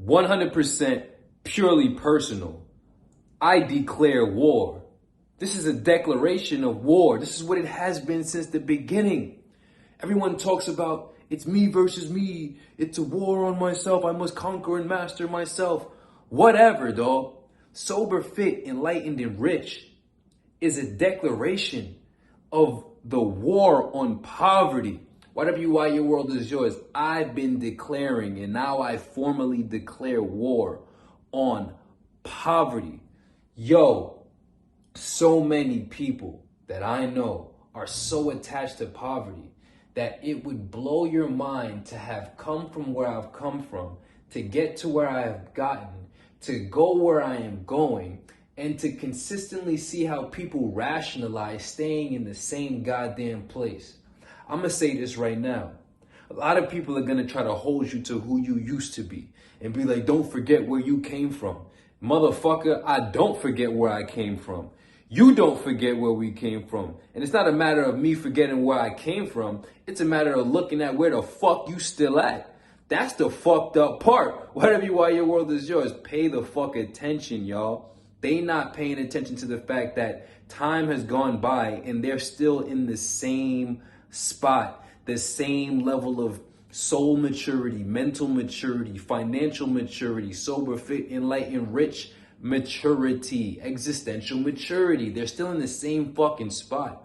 100% purely personal. I declare war. This is a declaration of war. This is what it has been since the beginning. Everyone talks about it's me versus me. It's a war on myself. I must conquer and master myself. Whatever, dog. Sober, fit, enlightened, and rich is a declaration of the war on poverty. YWY, your world is yours. I've been declaring, and now I formally declare war on poverty. Yo, so many people that I know are so attached to poverty that it would blow your mind to have come from where I've come from, to get to where I have gotten, to go where I am going, and to consistently see how people rationalize staying in the same goddamn place. I'm going to say this right now. A lot of people are going to try to hold you to who you used to be and be like, don't forget where you came from. Motherfucker, I don't forget where I came from. You don't forget where we came from. And it's not a matter of me forgetting where I came from. It's a matter of looking at where the fuck you still at. That's the fucked up part. Why your world is yours. Pay the fuck attention, y'all. They not paying attention to the fact that time has gone by and they're still in the same spot, the same level of soul maturity, mental maturity, financial maturity, sober, fit, enlightened, rich maturity, existential maturity. They're still in the same fucking spot.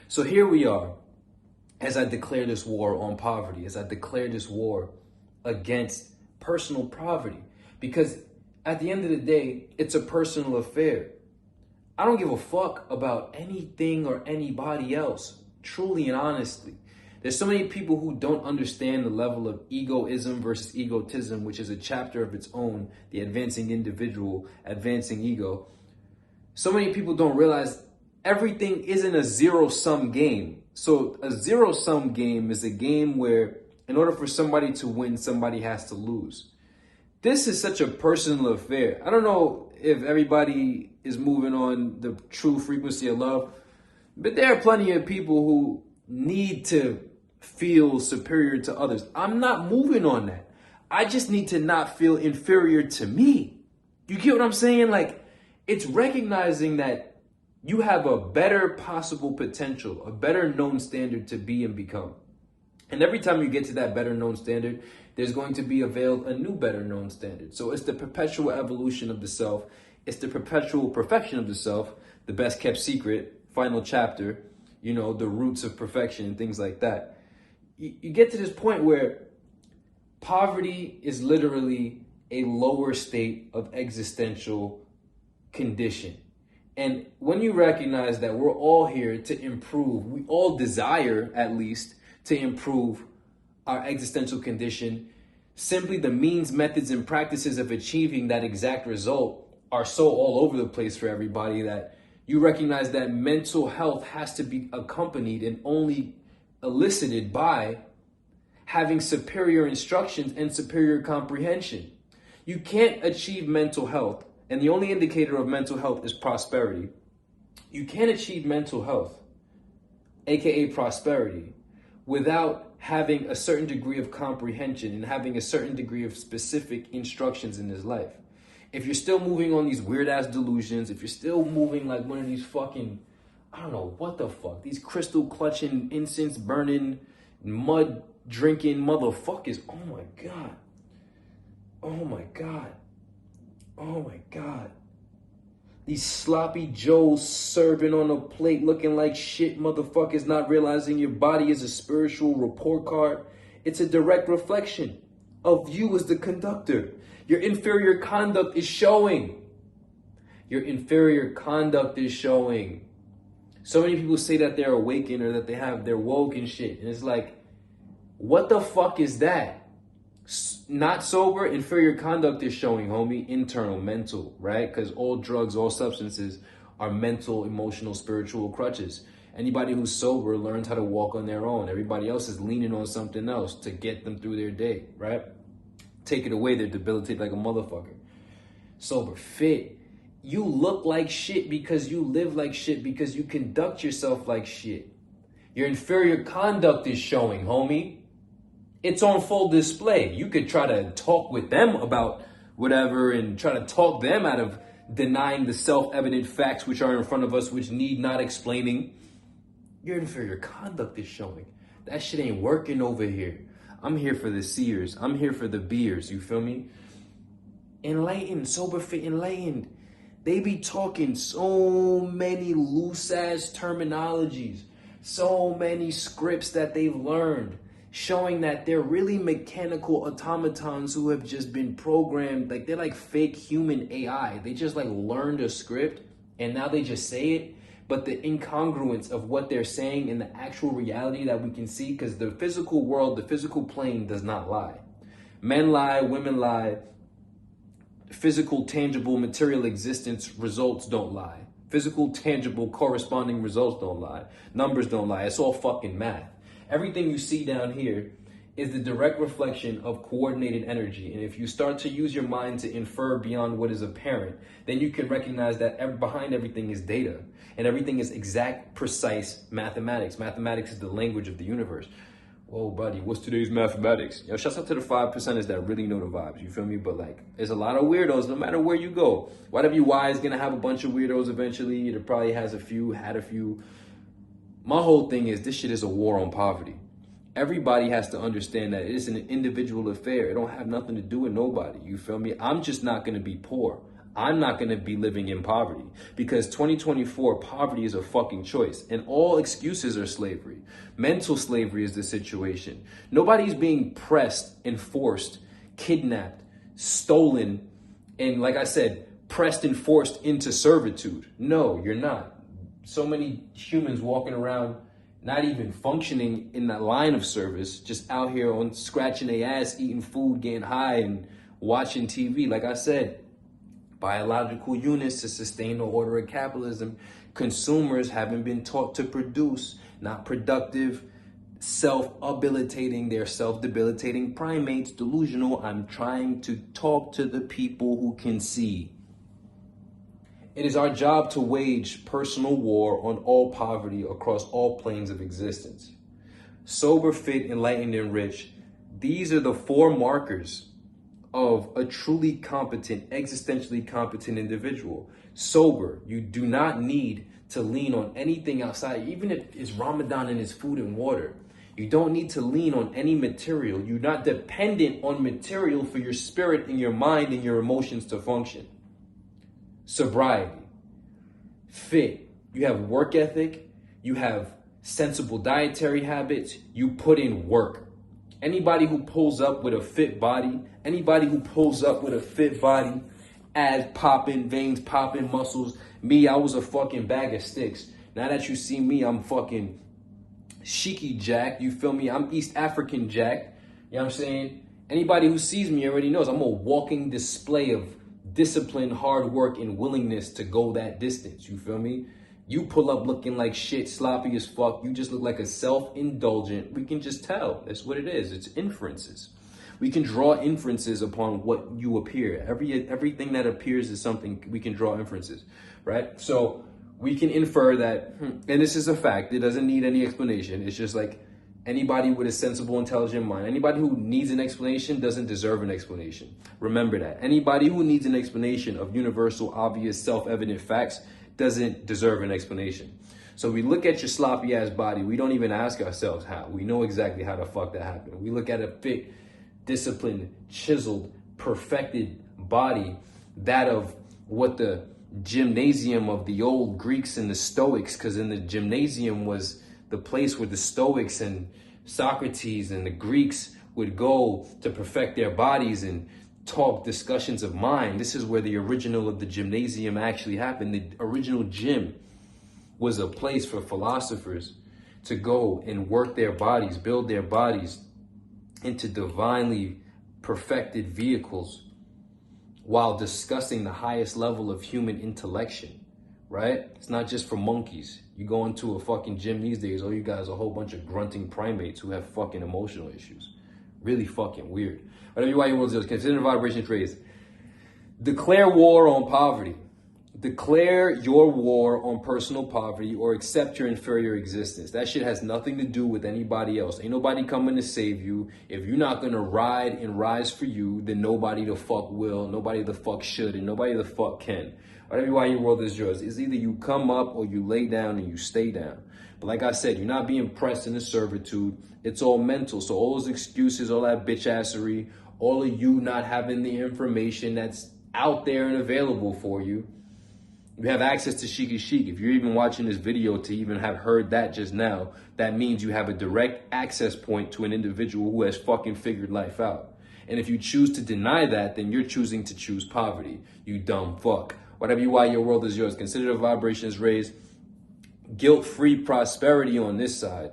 So here we are, as I declare this war on poverty, as I declare this war against personal poverty, because at the end of the day, it's a personal affair. I don't give a fuck about anything or anybody else, truly and honestly. There's so many people who don't understand the level of egoism versus egotism, which is a chapter of its own, the advancing individual, advancing ego. So many people don't realize everything isn't a zero-sum game. So a zero-sum game is a game where in order for somebody to win, somebody has to lose. This is such a personal affair. I don't know if everybody is moving on the true frequency of love, but there are plenty of people who need to feel superior to others. I'm not moving on that. I just need to not feel inferior to me. You get what I'm saying? Like, it's recognizing that you have a better possible potential, a better known standard to be and become. And every time you get to that better known standard, there's going to be availed a new better known standard. So it's the perpetual evolution of the self. It's the perpetual perfection of the self, the best kept secret, final chapter, you know, the roots of perfection and things like that. You get to this point where poverty is literally a lower state of existential condition. And when you recognize that we're all here to improve, we all desire at least to improve our existential condition, simply the means, methods, and practices of achieving that exact result are so all over the place for everybody that you recognize that mental health has to be accompanied and only elicited by having superior instructions and superior comprehension. You can't achieve mental health, and the only indicator of mental health is prosperity. You can't achieve mental health, aka prosperity, without having a certain degree of comprehension and having a certain degree of specific instructions in his life. If you're still moving on these weird ass delusions, if you're still moving like one of these fucking, I don't know what the fuck, these crystal clutching, incense burning, mud drinking motherfuckers. Oh my God. Oh my God. Oh my God. These sloppy Joes serving on a plate looking like shit motherfuckers, not realizing your body is a spiritual report card. It's a direct reflection of you as the conductor. Your inferior conduct is showing. Your inferior conduct is showing. So many people say that they're awakened or that they're woke and shit. And it's like, what the fuck is that? Not sober, inferior conduct is showing, homie. Internal, mental, right? Because all drugs, all substances are mental, emotional, spiritual crutches. Anybody who's sober learns how to walk on their own. Everybody else is leaning on something else to get them through their day, right? Take it away, they're debilitated like a motherfucker. Sober, fit. You look like shit because you live like shit, because you conduct yourself like shit. Your inferior conduct is showing, homie. It's on full display. You could try to talk with them about whatever and try to talk them out of denying the self-evident facts which are in front of us, which need not explaining. Your inferior conduct is showing. That shit ain't working over here. I'm here for the seers. I'm here for the beers. You feel me? Enlightened, sober, fit, enlightened. They be talking so many loose-ass terminologies, so many scripts that they've learned, showing that they're really mechanical automatons who have just been programmed. Like, they're like fake human AI. They just like learned a script and now they just say it. But the incongruence of what they're saying and the actual reality that we can see, because the physical world, the physical plane does not lie. Men lie, women lie. Physical, tangible, material existence results don't lie. Physical, tangible, corresponding results don't lie. Numbers don't lie. It's all fucking math. Everything you see down here is the direct reflection of coordinated energy. And if you start to use your mind to infer beyond what is apparent, then you can recognize that behind everything is data. And everything is exact, precise mathematics. Mathematics is the language of the universe. Whoa, buddy, what's today's mathematics? Yo, shouts out to the 5%ers that really know the vibes, you feel me? But like, there's a lot of weirdos no matter where you go. YWY is gonna have a bunch of weirdos eventually. It probably has a few, had a few. My whole thing is, this shit is a war on poverty. Everybody has to understand that it is an individual affair. It don't have nothing to do with nobody, you feel me? I'm just not gonna be poor. I'm not gonna be living in poverty, because 2024, poverty is a fucking choice, and all excuses are slavery. Mental slavery is the situation. Nobody's being pressed and forced, kidnapped, stolen, and like I said, pressed and forced into servitude. No, you're not. So many humans walking around not even functioning in that line of service, just out here on scratching their ass, eating food, getting high, and watching TV. Like I said, biological units to sustain the order of capitalism. Consumers haven't been taught to produce, not productive, self-habilitating. They're self-debilitating primates, delusional. I'm trying to talk to the people who can see. It is our job to wage personal war on all poverty across all planes of existence. Sober, fit, enlightened, and rich. These are the 4 markers of a truly competent, existentially competent individual. Sober, you do not need to lean on anything outside, even if it's Ramadan and it's food and water. You don't need to lean on any material. You're not dependent on material for your spirit and your mind and your emotions to function. Sobriety, fit, you have work ethic, you have sensible dietary habits, you put in work. Anybody who pulls up with a fit body, abs popping, veins popping, muscles. Me, I was a fucking bag of sticks. Now that you see me, I'm fucking Sheikhy Jack, you feel me? I'm East African Jack, you know what I'm saying? Anybody who sees me already knows I'm a walking display of discipline, hard work, and willingness to go that distance, you feel me? You pull up looking like shit, sloppy as fuck. You just look like a self-indulgent. We can just tell. That's what it is. It's inferences. We can draw inferences upon what you appear. Everything that appears is something we can draw inferences, right? So we can infer that, and this is a fact. It doesn't need any explanation. It's just like anybody with a sensible, intelligent mind, anybody who needs an explanation doesn't deserve an explanation. Remember that. Anybody who needs an explanation of universal, obvious, self-evident facts doesn't deserve an explanation. So we look at your sloppy ass body. We don't even ask ourselves how. We know exactly how the fuck that happened. We look at a fit, disciplined, chiseled, perfected body, that of what the gymnasium of the old Greeks and the Stoics, because in the gymnasium was the place where the Stoics and Socrates and the Greeks would go to perfect their bodies and talk discussions of mind. This is where the original of the gymnasium actually happened. The original gym was a place for philosophers to go and work their bodies, build their bodies into divinely perfected vehicles while discussing the highest level of human intellection, right? It's not just for monkeys. You go into a fucking gym these days, all you guys are a whole bunch of grunting primates who have fucking emotional issues. Really fucking weird. YWY world zeros, consider vibration trades. Declare war on poverty. Declare your war on personal poverty or accept your inferior existence. That shit has nothing to do with anybody else. Ain't nobody coming to save you. If you're not gonna ride and rise for you, then nobody the fuck will, nobody the fuck should, and nobody the fuck can. YWY, your world is yours. It's either you come up or you lay down and you stay down. But like I said, you're not being pressed into servitude. It's all mental. So all those excuses, all that bitch assery, all of you not having the information that's out there and available for you. You have access to Sheikhy Chic. If you're even watching this video to even have heard that just now, that means you have a direct access point to an individual who has fucking figured life out. And if you choose to deny that, then you're choosing to choose poverty. You dumb fuck. YWY, your world is yours. Consider the vibrations raised. Guilt-free prosperity on this side.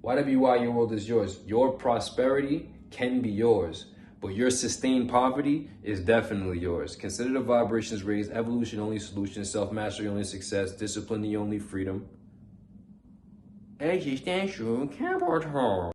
YWY, your world is yours. Your prosperity can be yours, but your sustained poverty is definitely yours. Consider the vibrations raised. Evolution only solution. Self-mastery only success. Discipline the only freedom. Existential capital.